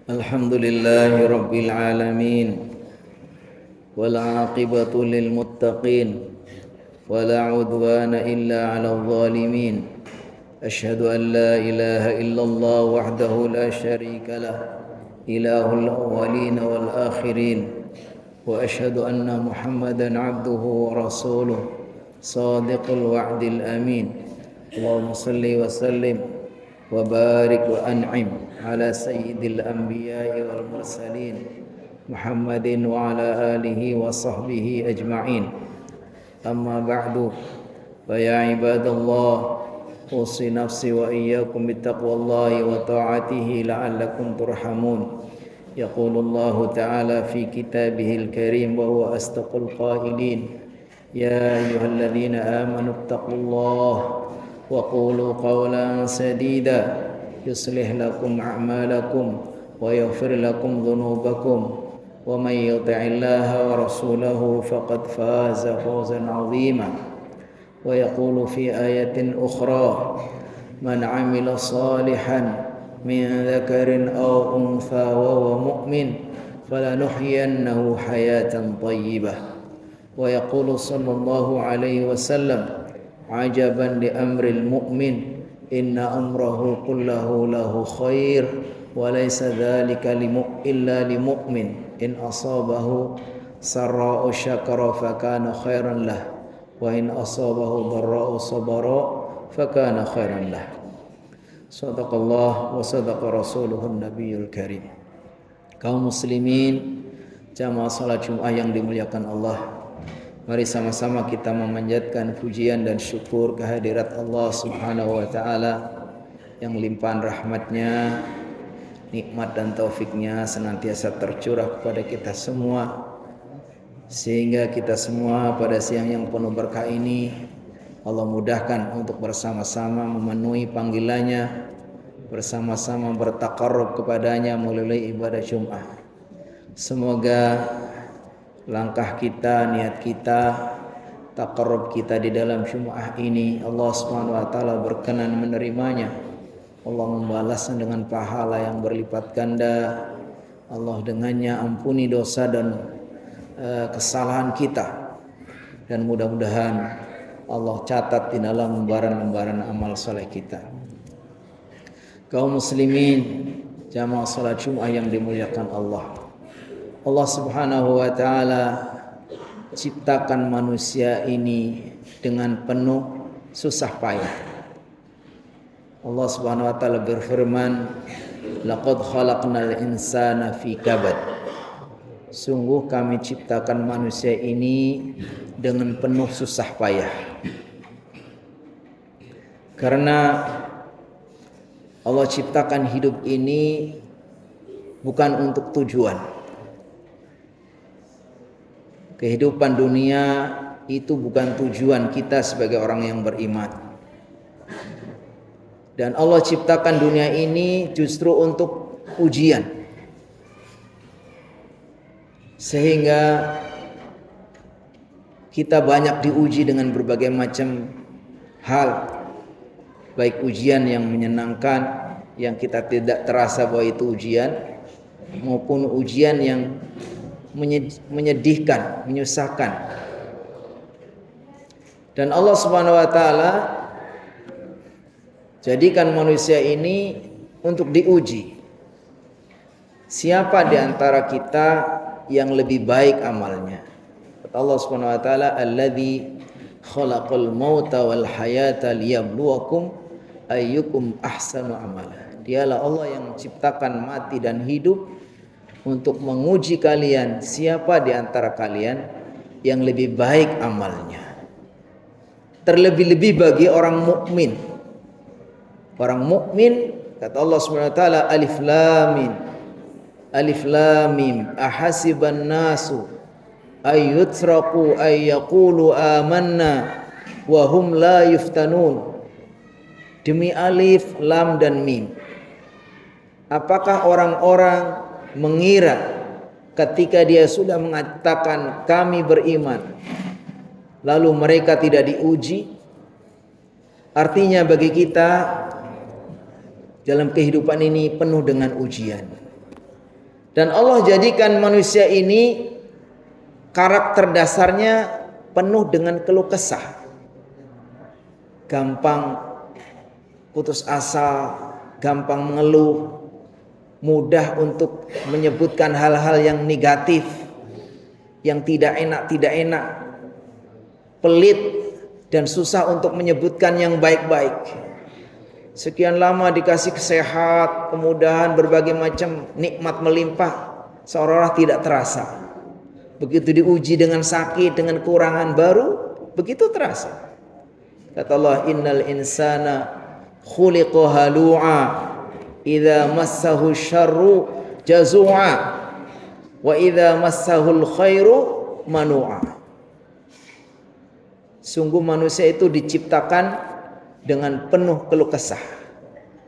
Alhamdulillahi Rabbil Alamin wal aqibatu lil muttaqin wala udwana illa 'alal zalimin. Asyhadu an la ilaha illallah wahdahu la syarika lah, ilahul awwalin wal akhirin, wa asyhadu anna Muhammadan 'abduhu wa rasuluh, shadiqul wa'dil amin. Allahumma salli wa sallim wa barik wa an'im ala sayyidil anbiya'i wal mursalin Muhammadin wa ala alihi wa sahbihi ajma'in. Amma ba'du, fa ya ibadallah, usi nafsi wa iyyakum bittaqwallahi wa ta'atihi la'allakum turhamun. Yaqulullahu ta'ala fi kitabihil karim wa huwa astaqul qailin, ya ayyuhalladzina amanu ittaqullaha wa qulu qawlan sadida yuslih lakum a'malakum wa yaghfir lakum dhunubakum wa may yuti'illaha wa rasulahu faqad faza fawzan 'azima. Wa yaqulu fi ayatin ukhra, man 'amila salihan min dzakarin aw untha wa huwa mu'min falanuhyiyannahu hayatan thayyibah. Wa yaqulu sallallahu alaihi wasallam, ajaban li amril mu'min, inna amrahu kullahu lahu khair wa laysa dhalika illa li mu'min, in asabahu sarra'u syakara fakana khairan lah, wa in asabahu dharra'u sabara fakana khairan lah. Sadaqallah wa sadaqa rasuluhun nabiyul karim. Kaum muslimin, jamaah salat Jumat yang dimuliakan Allah, mari sama-sama kita memanjatkan pujian dan syukur kehadirat Allah Subhanahu wa ta'ala yang limpahan rahmatnya, nikmat dan taufiknya senantiasa tercurah kepada kita semua, sehingga kita semua pada siang yang penuh berkah ini Allah mudahkan untuk bersama-sama memenuhi panggilannya, bersama-sama bertaqarrub kepadanya melalui ibadah Jumat. Semoga langkah kita, niat kita, taqarrub kita di dalam Jumat ini Allah Subhanahu wa taala berkenan menerimanya. Allah membalasnya dengan pahala yang berlipat ganda. Allah dengannya ampuni dosa dan kesalahan kita, dan mudah-mudahan Allah catat di dalam lembaran-lembaran amal saleh kita. Kaum muslimin, jamaah salat Jumat yang dimuliakan Allah, Allah Subhanahu wa ta'ala ciptakan manusia ini dengan penuh susah payah. Allah Subhanahu wa ta'ala berfirman, laqad khalaqnal insana fi kabad. Sungguh kami ciptakan manusia ini dengan penuh susah payah. Karena Allah ciptakan hidup ini bukan untuk tujuan. Kehidupan dunia itu bukan tujuan kita sebagai orang yang beriman. Dan Allah ciptakan dunia ini justru untuk ujian. Sehingga kita banyak diuji dengan berbagai macam hal. Baik ujian yang menyenangkan, yang kita tidak terasa bahwa itu ujian, maupun ujian yang menyedihkan, menyusahkan. Dan Allah Subhanahu wa taala jadikan manusia ini untuk diuji. Siapa di antara kita yang lebih baik amalnya? Kata Allah Subhanahu wa taala, alladzi khalaqal mauta wal hayata liyabluwakum ayyukum ahsanu amala. Dialah Allah yang menciptakan mati dan hidup untuk menguji kalian, siapa di antara kalian yang lebih baik amalnya. Terlebih-lebih bagi orang mukmin. Orang mukmin, kata Allah Subhanahu wa taala, alif lam mim, alif lam mim, ahasiban nasu ayyutraku ayyaqulu amanna wa hum la yuftanun. Demi alif, lam dan mim, apakah orang-orang mengira ketika dia sudah mengatakan kami beriman, lalu mereka tidak diuji? Artinya bagi kita dalam kehidupan ini penuh dengan ujian. Dan Allah jadikan manusia ini karakter dasarnya penuh dengan keluh kesah. Gampang putus asa, gampang mengeluh, mudah untuk menyebutkan hal-hal yang negatif, yang tidak enak, pelit dan susah untuk menyebutkan yang baik-baik. Sekian lama dikasih kesehat, kemudahan, berbagai macam nikmat melimpah, seolah-olah tidak terasa. Begitu diuji dengan sakit, dengan kekurangan baru, begitu terasa. Kata Allah, innal insana khuliqa halu'a idza massahu syarru jazu'a wa idza massahul khairu manu'a. Sungguh manusia itu diciptakan dengan penuh keluh kesah.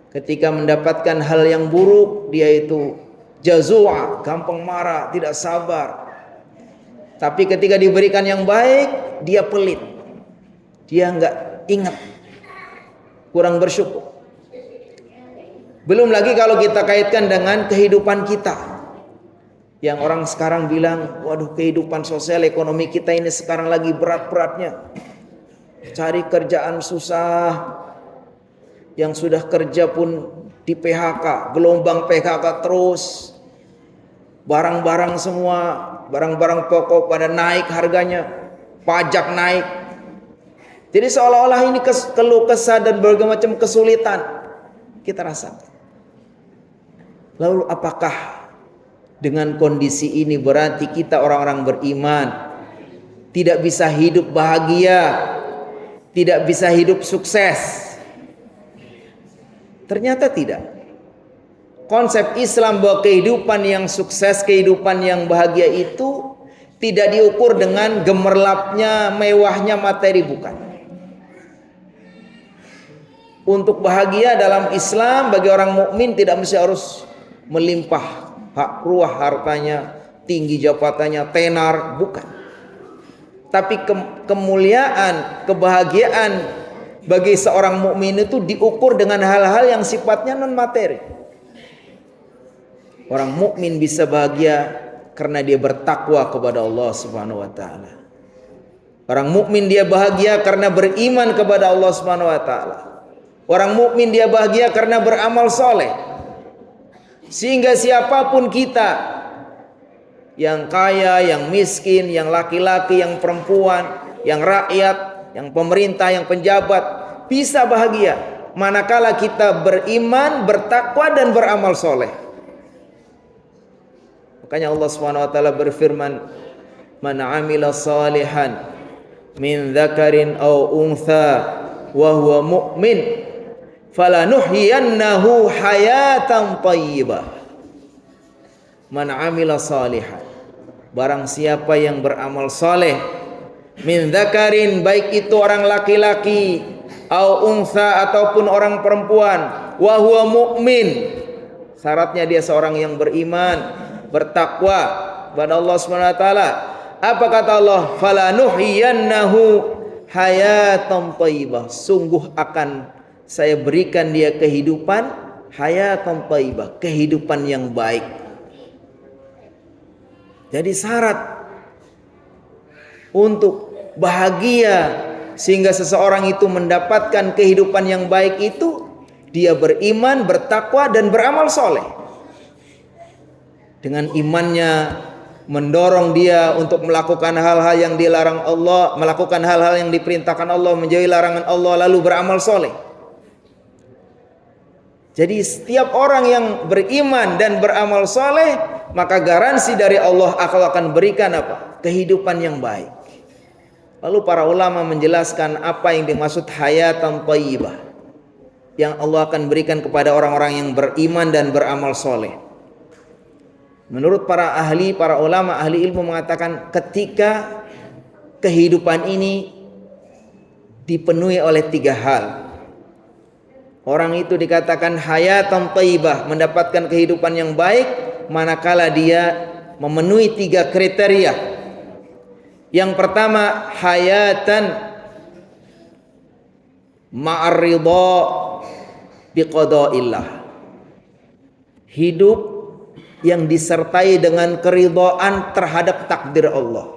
Ketika mendapatkan hal yang buruk, dia itu jazua, gampang marah, tidak sabar. Tapi ketika diberikan yang baik, dia pelit. Dia enggak ingat, kurang bersyukur. Belum lagi kalau kita kaitkan dengan kehidupan kita. Yang orang sekarang bilang, waduh, kehidupan sosial ekonomi kita ini sekarang lagi berat-beratnya. Cari kerjaan susah, yang sudah kerja pun di PHK, gelombang PHK terus, barang-barang semua, barang-barang pokok pada naik harganya, pajak naik. Jadi seolah-olah ini keluh kesah dan berbagai macam kesulitan kita rasakan. Lalu apakah dengan kondisi ini berarti kita orang-orang beriman tidak bisa hidup bahagia, tidak bisa hidup sukses? Ternyata tidak. Konsep Islam bahwa kehidupan yang sukses, kehidupan yang bahagia itu tidak diukur dengan gemerlapnya, mewahnya materi, bukan. Untuk bahagia dalam Islam bagi orang mukmin tidak mesti harus melimpah ruah hartanya, tinggi jabatannya, tenar, bukan. Tapi kemuliaan, kebahagiaan bagi seorang mukmin itu diukur dengan hal-hal yang sifatnya non materi. Orang mukmin bisa bahagia karena dia bertakwa kepada Allah Subhanahu wa taala. Orang mukmin dia bahagia karena beriman kepada Allah Subhanahu wa taala. Orang mukmin dia bahagia karena beramal soleh. Sehingga siapapun kita, yang kaya, yang miskin, yang laki-laki, yang perempuan, yang rakyat, yang pemerintah, yang penjabat, bisa bahagia manakala kita beriman, bertakwa dan beramal soleh. Makanya Allah Subhanahu wa taala berfirman, "Man 'amila salihan min dzakarin aw untha wa huwa mu'min falanuhyiyannahu hayatan thayyibah." Man 'amila salihan, barang siapa yang beramal soleh, min dzakarin, baik itu orang laki-laki, au untha ataupun orang perempuan, wa huwa mu'min, syaratnya dia seorang yang beriman, bertakwa kepada Allah Subhanahu wa taala. Apa kata Allah? Falanuhyiyannahu hayatan thayyibah, sungguh akan saya berikan dia kehidupan hayatan thayyibah, kehidupan yang baik. Jadi syarat untuk bahagia sehingga seseorang itu mendapatkan kehidupan yang baik itu dia beriman, bertakwa dan beramal soleh. Dengan imannya mendorong dia untuk melakukan hal-hal yang dilarang Allah, melakukan hal-hal yang diperintahkan Allah, menjauhi larangan Allah, lalu beramal soleh. Jadi setiap orang yang beriman dan beramal soleh, maka garansi dari Allah akan berikan apa? Kehidupan yang baik. Lalu para ulama menjelaskan apa yang dimaksud hayatan thayyibah yang Allah akan berikan kepada orang-orang yang beriman dan beramal soleh. Menurut para ulama, ahli ilmu mengatakan ketika kehidupan ini dipenuhi oleh 3 hal, orang itu dikatakan hayatan thayyibah, mendapatkan kehidupan yang baik manakala dia memenuhi 3 kriteria. Yang pertama, hayatan ma'ar ridha biqada'illah, hidup yang disertai dengan keridhaan terhadap takdir Allah.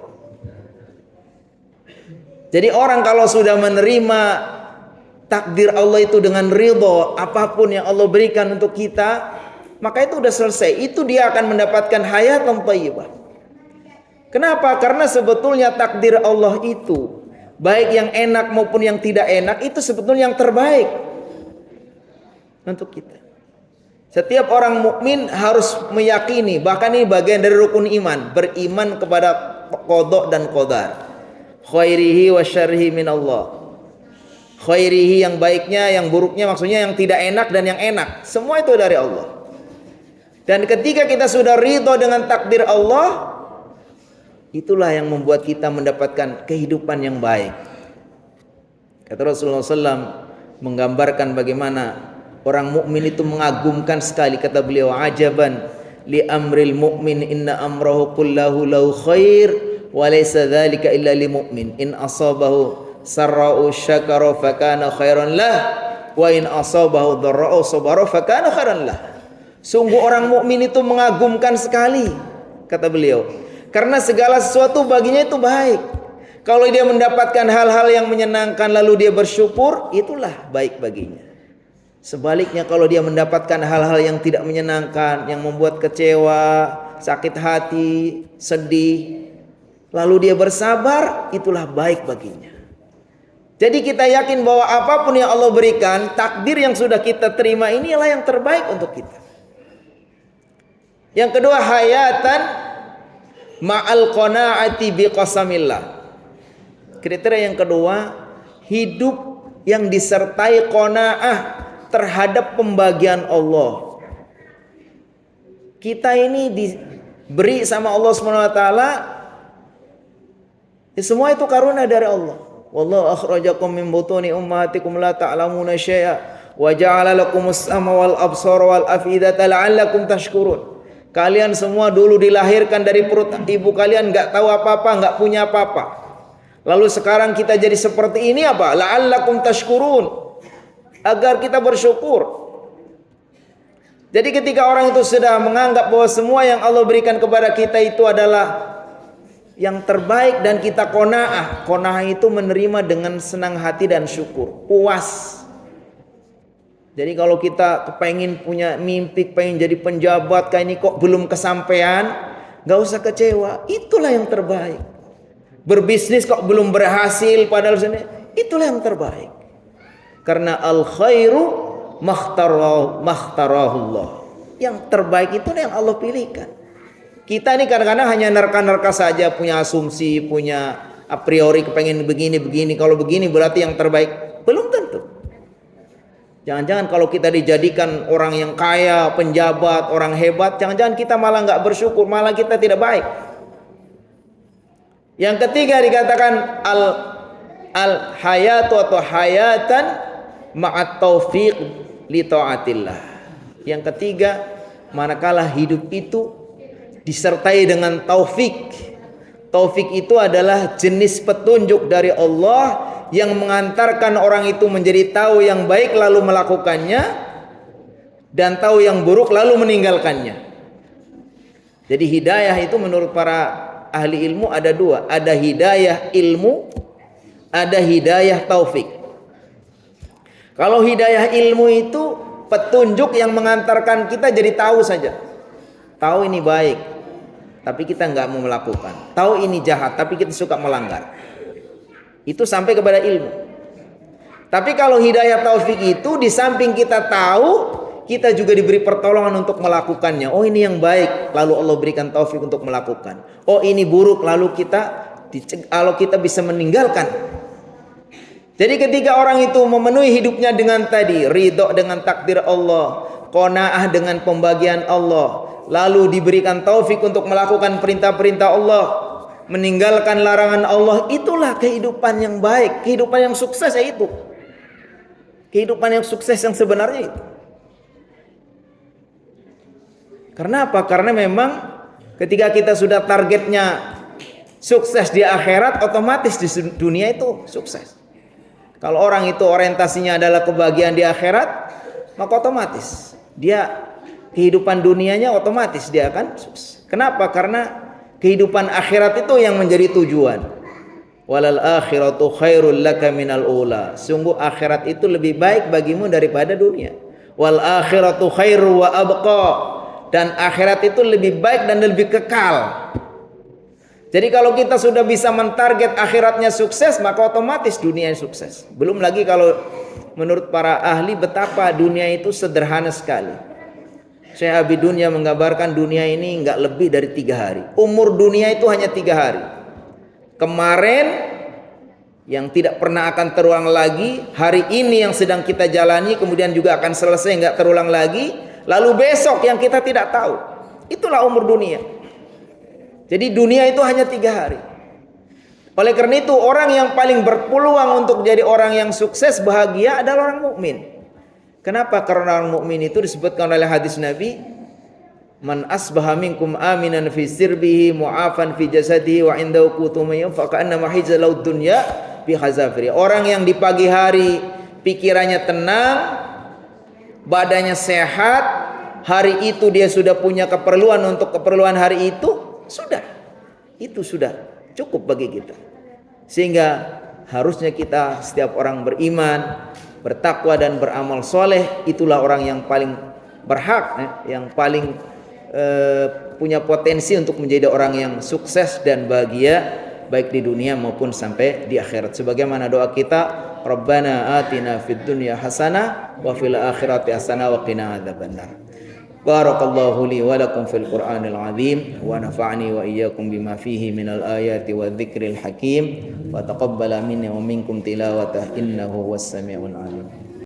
Jadi orang kalau sudah menerima takdir Allah itu dengan ridho, apapun yang Allah berikan untuk kita, maka itu udah selesai. Itu dia akan mendapatkan hayatan thayyibah. Kenapa? Karena sebetulnya takdir Allah itu, baik yang enak maupun yang tidak enak, itu sebetulnya yang terbaik untuk kita. Setiap orang mukmin harus meyakini, bahkan ini bagian dari rukun iman, beriman kepada qada dan qadar. Khairihi wa syarrihi min Allah. Khairihi yang baiknya, yang buruknya, maksudnya yang tidak enak dan yang enak, semua itu dari Allah. Dan ketika kita sudah ridho dengan takdir Allah, itulah yang membuat kita mendapatkan kehidupan yang baik. Kata Rasulullah SAW menggambarkan bagaimana orang mukmin itu mengagumkan sekali. Kata beliau, ajaban li amril mu'min inna amrahu kullahu lahu khair wa laysa dzalika illa lil mu'min in asabahu sarra'u syakara fakana khairan lah wa in asabahu dharra'u sabara fakana khairan lah. Sungguh orang mukmin itu mengagumkan sekali, kata beliau, karena segala sesuatu baginya itu baik. Kalau dia mendapatkan hal-hal yang menyenangkan lalu dia bersyukur, itulah baik baginya. Sebaliknya kalau dia mendapatkan hal-hal yang tidak menyenangkan, yang membuat kecewa, sakit hati, sedih, lalu dia bersabar, itulah baik baginya. Jadi kita yakin bahwa apapun yang Allah berikan, takdir yang sudah kita terima inilah yang terbaik untuk kita. Yang kedua, hayatan ma'al qanaati biqasamillah. Kriteria yang kedua, hidup yang disertai qanaah terhadap pembagian Allah. Kita ini diberi sama Allah SWT, semua itu karunia dari Allah. Wallahu akhrajakum min butuni ummahatikum la ta'lamuna syai'a wa ja'ala lakumus sama wal absara wal afidata la'allakum tashkurun. Kalian semua dulu dilahirkan dari perut ibu kalian, nggak tahu apa-apa, nggak punya apa-apa. Lalu sekarang kita jadi seperti ini apa? La'allakum tashkurun, agar kita bersyukur. Jadi ketika orang itu sudah menganggap bahwa semua yang Allah berikan kepada kita itu adalah yang terbaik dan kita qanaah. Qanaah itu menerima dengan senang hati dan syukur, puas. Jadi kalau kita kepengen punya mimpi, pengen jadi penjabat, kayak ini kok belum kesampaian, gak usah kecewa. Itulah yang terbaik. Berbisnis kok belum berhasil, padahal sini, itulah yang terbaik. Karena al khairu makhtarahullah. Yang terbaik itu yang Allah pilihkan. Kita ini kadang-kadang hanya nerka-nerka saja, punya asumsi, punya a priori kepengen begini. Kalau begini berarti yang terbaik. Belum tentu. Jangan-jangan kalau kita dijadikan orang yang kaya, penjabat, orang hebat, jangan-jangan kita malah nggak bersyukur, malah kita tidak baik. Yang ketiga dikatakan al hayatu atau hayatan ma'at taufiq li taatillah. Yang ketiga, manakala hidup itu disertai dengan taufik. Taufik itu adalah jenis petunjuk dari Allah yang mengantarkan orang itu menjadi tahu yang baik lalu melakukannya, dan tahu yang buruk lalu meninggalkannya. Jadi hidayah itu menurut para ahli ilmu ada dua, ada hidayah ilmu, ada hidayah taufik. Kalau hidayah ilmu itu petunjuk yang mengantarkan kita jadi tahu saja, tahu ini baik tapi kita nggak mau melakukan, tahu ini jahat tapi kita suka melanggar. Itu sampai kepada ilmu. Tapi kalau hidayah taufik itu di samping kita tahu, kita juga diberi pertolongan untuk melakukannya. Oh ini yang baik, lalu Allah berikan taufik untuk melakukan. Oh ini buruk, lalu kalau kita bisa meninggalkan. Jadi ketika orang itu memenuhi hidupnya dengan tadi, ridho dengan takdir Allah, qanaah dengan pembagian Allah, lalu diberikan taufik untuk melakukan perintah-perintah Allah, meninggalkan larangan Allah, itulah kehidupan yang baik, kehidupan yang sukses ya itu. Kehidupan yang sukses yang sebenarnya itu. Karena apa? Karena memang ketika kita sudah targetnya sukses di akhirat, otomatis di dunia itu sukses. Kalau orang itu orientasinya adalah kebahagiaan di akhirat, maka otomatis dia kehidupan dunianya otomatis dia akan sukses. Kenapa? Karena kehidupan akhirat itu yang menjadi tujuan. Walal akhiratu khairul laka minal ula. Sungguh akhirat itu lebih baik bagimu daripada dunia. Wal akhiratu khairu wa abqa. Dan akhirat itu lebih baik dan lebih kekal. Jadi kalau kita sudah bisa mentarget akhiratnya sukses, maka otomatis dunia sukses. Belum lagi kalau menurut para ahli betapa dunia itu sederhana sekali. Syekh Abi Dunya menggambarkan dunia ini enggak lebih dari 3 hari. Umur dunia itu hanya 3 hari. Kemarin yang tidak pernah akan terulang lagi, hari ini yang sedang kita jalani kemudian juga akan selesai enggak terulang lagi, lalu besok yang kita tidak tahu. Itulah umur dunia. Jadi dunia itu hanya 3 hari. Oleh karena itu orang yang paling berpeluang untuk jadi orang yang sukses bahagia adalah orang mukmin. Kenapa? Karena orang mukmin itu disebutkan oleh hadis Nabi, man asbaha minkum aminan fi sirbihi mu'afan fi jasadihi wa indahu qutu mayyam fa ka'annama hizalau dunya bi hazafiri. Orang yang di pagi hari pikirannya tenang, badannya sehat, hari itu dia sudah punya keperluan untuk keperluan hari itu, itu sudah cukup bagi kita. Sehingga harusnya kita setiap orang beriman, bertakwa dan beramal soleh, itulah orang yang paling berhak, yang paling punya potensi untuk menjadi orang yang sukses dan bahagia baik di dunia maupun sampai di akhirat. Sebagaimana doa kita, Rabbana atina fid dunya hasanah wa fil akhirati hasanah wa qina adzabannar. Barakallahu li wa lakum fil Qur'anil azim wa nafa'ani wa iyyakum bima fihi minal ayati wa dzikril hakim wa taqabbala minni wa minkum tilawatah innahu was samiul alim.